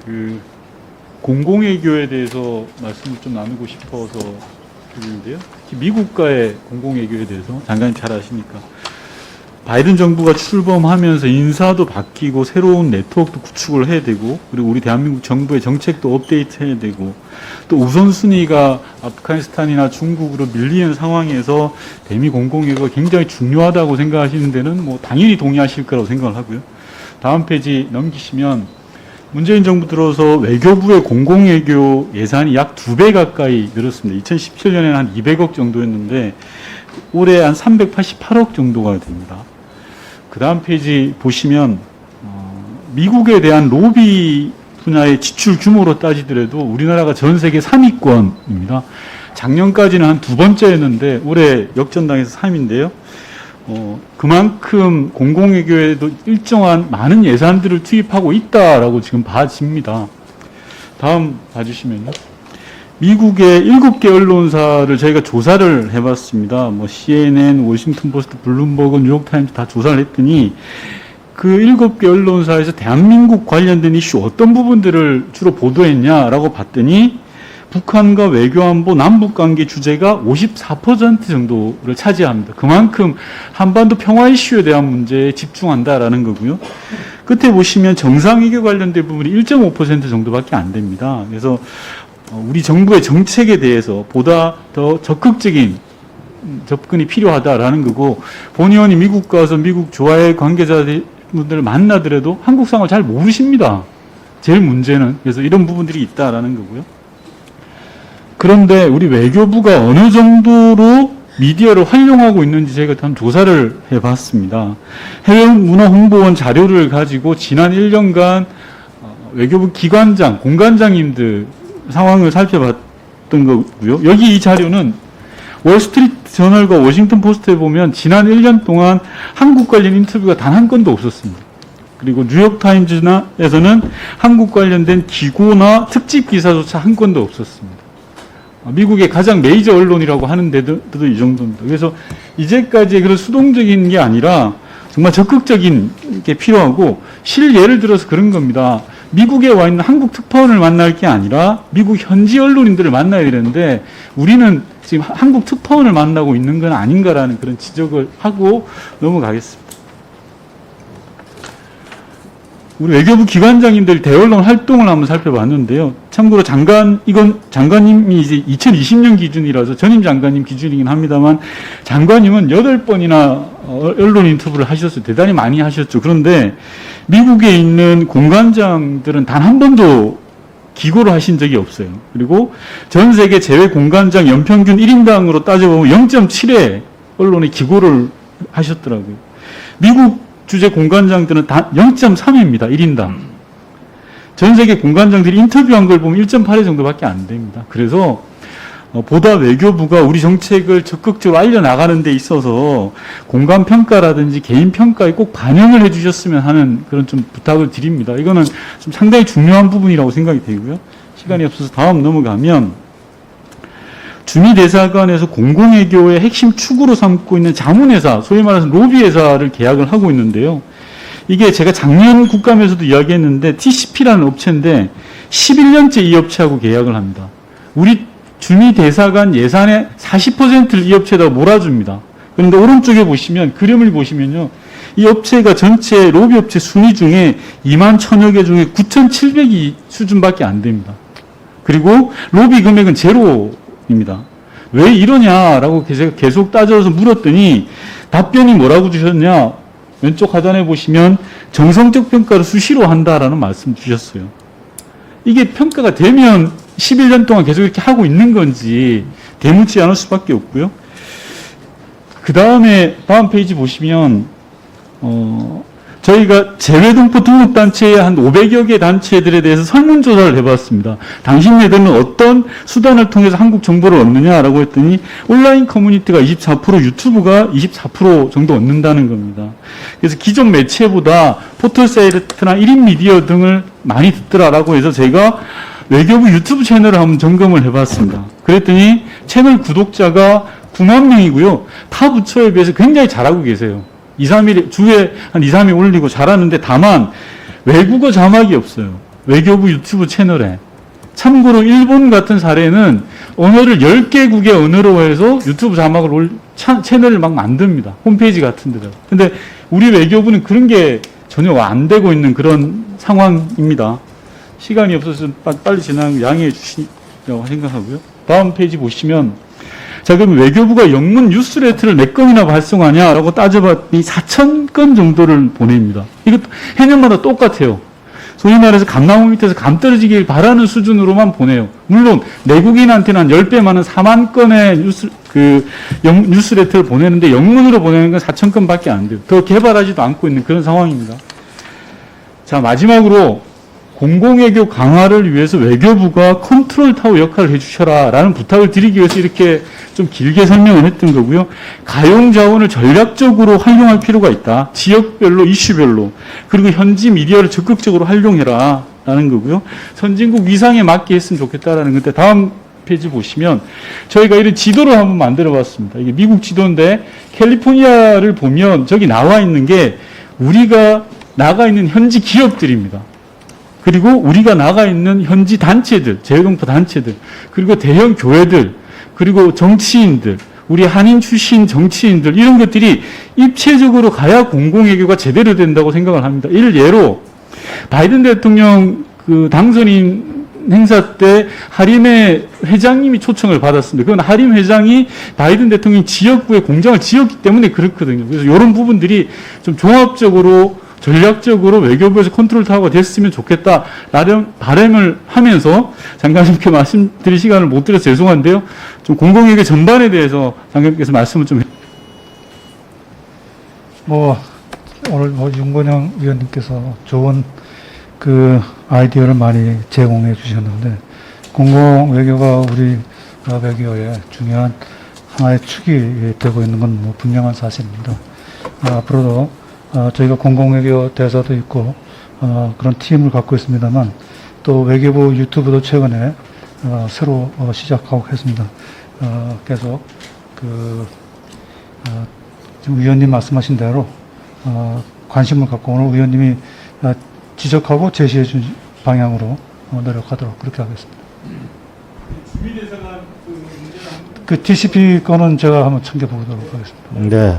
그 공공외교에 대해서 말씀을 좀 나누고 싶어서 드리는데요. 특히 미국과의 공공외교에 대해서 장관님 잘 아시니까 바이든 정부가 출범하면서 인사도 바뀌고 새로운 네트워크도 구축을 해야 되고 그리고 우리 대한민국 정부의 정책도 업데이트해야 되고 또 우선순위가 아프가니스탄이나 중국으로 밀리는 상황에서 대미 공공외교가 굉장히 중요하다고 생각하시는 데는 뭐 당연히 동의하실 거라고 생각을 하고요. 다음 페이지 넘기시면 문재인 정부 들어서 외교부의 공공외교 예산이 약 2배 가까이 늘었습니다. 2017년에는 한 200억 정도였는데 올해 한 388억 정도가 됩니다. 그 다음 페이지 보시면 미국에 대한 로비 분야의 지출 규모로 따지더라도 우리나라가 전 세계 3위권입니다. 작년까지는 한 2번째였는데 올해 역전당해서 3위인데요. 그만큼 공공외교에도 일정한 많은 예산들을 투입하고 있다라고 지금 봐집니다. 다음 봐주시면요. 미국의 7개 언론사를 저희가 조사를 해봤습니다. 뭐 CNN, 워싱턴 포스트, 블룸버그, 뉴욕타임즈 다 조사를 했더니 그 7개 언론사에서 대한민국 관련된 이슈 어떤 부분들을 주로 보도했냐라고 봤더니 북한과 외교안보 남북관계 주제가 54% 정도를 차지합니다. 그만큼 한반도 평화 이슈에 대한 문제에 집중한다라는 거고요. 끝에 보시면 정상외교 관련된 부분이 1.5% 정도밖에 안 됩니다. 그래서 우리 정부의 정책에 대해서 보다 더 적극적인 접근이 필요하다라는 거고 본 의원이 미국 가서 미국 조화의 관계자분들을 만나더라도 한국 상황을 잘 모르십니다. 제일 문제는. 그래서 이런 부분들이 있다라는 거고요. 그런데 우리 외교부가 어느 정도로 미디어를 활용하고 있는지 저희가 한번 조사를 해봤습니다. 해외문화홍보원 자료를 가지고 지난 1년간 외교부 기관장, 공관장님들 상황을 살펴봤던 거고요. 여기 이 자료는 월스트리트 저널과 워싱턴 포스트에 보면 지난 1년 동안 한국 관련 인터뷰가 단 한 건도 없었습니다. 그리고 뉴욕타임즈에서는 한국 관련된 기고나 특집 기사조차 한 건도 없었습니다. 미국의 가장 메이저 언론이라고 하는데도 이 정도입니다. 그래서 이제까지 그런 수동적인 게 아니라 정말 적극적인 게 필요하고 실예를 들어서 그런 겁니다. 미국에 와 있는 한국 특파원을 만날 게 아니라 미국 현지 언론인들을 만나야 되는데 우리는 지금 한국 특파원을 만나고 있는 건 아닌가라는 그런 지적을 하고 넘어가겠습니다. 우리 외교부 기관장님들 대언론 활동을 한번 살펴봤는데요. 참고로 이건 장관님이 이제 2020년 기준이라서 전임 장관님 기준이긴 합니다만 장관님은 8번이나 언론 인터뷰를 하셨어요. 대단히 많이 하셨죠. 그런데 미국에 있는 공관장들은 단 한 번도 기고를 하신 적이 없어요. 그리고 전 세계 제외 공관장 연평균 1인당으로 따져보면 0.7회 언론에 기고를 하셨더라고요. 미국 주재 공관장들은 단 0.3회입니다. 1인당. 전 세계 공관장들이 인터뷰한 걸 보면 1.8회 정도밖에 안 됩니다. 그래서 보다 외교부가 우리 정책을 적극적으로 알려나가는 데 있어서 공관평가라든지 개인평가에 꼭 반영을 해주셨으면 하는 그런 좀 부탁을 드립니다. 이거는 좀 상당히 중요한 부분이라고 생각이 되고요. 시간이 없어서 다음 넘어가면 주미대사관에서 공공외교의 핵심 축으로 삼고 있는 자문회사, 소위 말해서 로비회사를 계약을 하고 있는데요. 이게 제가 작년 국감에서도 이야기했는데 TCP라는 업체인데 11년째 이 업체하고 계약을 합니다. 우리 주미대사관 예산의 40%를 이 업체에다가 몰아줍니다. 그런데 오른쪽에 보시면 그림을 보시면요. 이 업체가 전체 로비업체 순위 중에 2만 1000여 개 중에 9,700이 수준밖에 안 됩니다. 그리고 로비 금액은 제로입니다. 왜 이러냐라고 제가 계속 따져서 물었더니 답변이 뭐라고 주셨냐? 왼쪽 하단에 보시면 정성적 평가를 수시로 한다라는 말씀 주셨어요. 이게 평가가 되면 11년 동안 계속 이렇게 하고 있는 건지 대묻지 않을 수밖에 없고요. 그 다음에 다음 페이지 보시면 저희가 재외동포 등록단체의 한 500여 개 단체들에 대해서 설문조사를 해봤습니다. 당신네들은 어떤 수단을 통해서 한국 정보를 얻느냐라고 했더니 온라인 커뮤니티가 24%, 유튜브가 24% 정도 얻는다는 겁니다. 그래서 기존 매체보다 포털사이트나 1인 미디어 등을 많이 듣더라라고 해서 제가 외교부 유튜브 채널을 한번 점검을 해봤습니다. 그랬더니 채널 구독자가 9만 명이고요. 타 부처에 비해서 굉장히 잘하고 계세요. 2, 3일, 주에 한 2, 3일 올리고 잘하는데 다만 외국어 자막이 없어요. 외교부 유튜브 채널에. 참고로 일본 같은 사례는 언어를 10개국의 언어로 해서 유튜브 자막을 채널을 막 만듭니다. 홈페이지 같은 데다가. 근데 우리 외교부는 그런 게 전혀 안 되고 있는 그런 상황입니다. 시간이 없어서 빨리 진행하는 거 양해해 주시라고 생각하고요. 다음 페이지 보시면, 자, 그럼 외교부가 영문 뉴스레터를 몇 건이나 발송하냐라고 따져봤더니 4,000건 정도를 보냅니다. 이거 해년마다 똑같아요. 소위 말해서 감나무 밑에서 감 떨어지길 바라는 수준으로만 보내요. 물론 내국인한테는 한 10배 많은 4만 건의 뉴스레터를 보내는데 영문으로 보내는 건 4,000건밖에 안 돼요. 더 개발하지도 않고 있는 그런 상황입니다. 자, 마지막으로 공공외교 강화를 위해서 외교부가 컨트롤 타워 역할을 해주셔라 라는 부탁을 드리기 위해서 이렇게 좀 길게 설명을 했던 거고요. 가용 자원을 전략적으로 활용할 필요가 있다. 지역별로, 이슈별로. 그리고 현지 미디어를 적극적으로 활용해라 라는 거고요. 선진국 위상에 맞게 했으면 좋겠다라는 건데, 다음 페이지 보시면 저희가 이런 지도를 한번 만들어 봤습니다. 이게 미국 지도인데 캘리포니아를 보면 저기 나와 있는 게 우리가 나가 있는 현지 기업들입니다. 그리고 우리가 나가 있는 현지 단체들, 재외동포 단체들, 그리고 대형 교회들, 그리고 정치인들, 우리 한인 출신 정치인들, 이런 것들이 입체적으로 가야 공공외교가 제대로 된다고 생각을 합니다. 이를 예로 바이든 대통령 그 당선인 행사 때 하림의 회장님이 초청을 받았습니다. 그건 하림 회장이 바이든 대통령 지역구에 공장을 지었기 때문에 그렇거든요. 그래서 이런 부분들이 좀 종합적으로 전략적으로 외교부에서 컨트롤 타워가 됐으면 좋겠다라는 바람을 하면서 장관님께 말씀드릴 시간을 못 드려서 죄송한데요. 좀 공공외교 전반에 대해서 장관님께서 말씀을 좀. 오늘 윤건영 위원님께서 좋은 그 아이디어를 많이 제공해 주셨는데, 공공외교가 우리 외교의 중요한 하나의 축이 되고 있는 건 분명한 사실입니다. 앞으로도 저희가 공공외교 대사도 있고 그런 팀을 갖고 있습니다만, 또 외교부 유튜브도 최근에 새로 시작하고 했습니다. 계속 지금 위원님 말씀하신 대로 관심을 갖고 오늘 위원님이 지적하고 제시해 준 방향으로 노력하도록 그렇게 하겠습니다. 그 TCP 거는 제가 한번 챙겨보도록 하겠습니다. 네.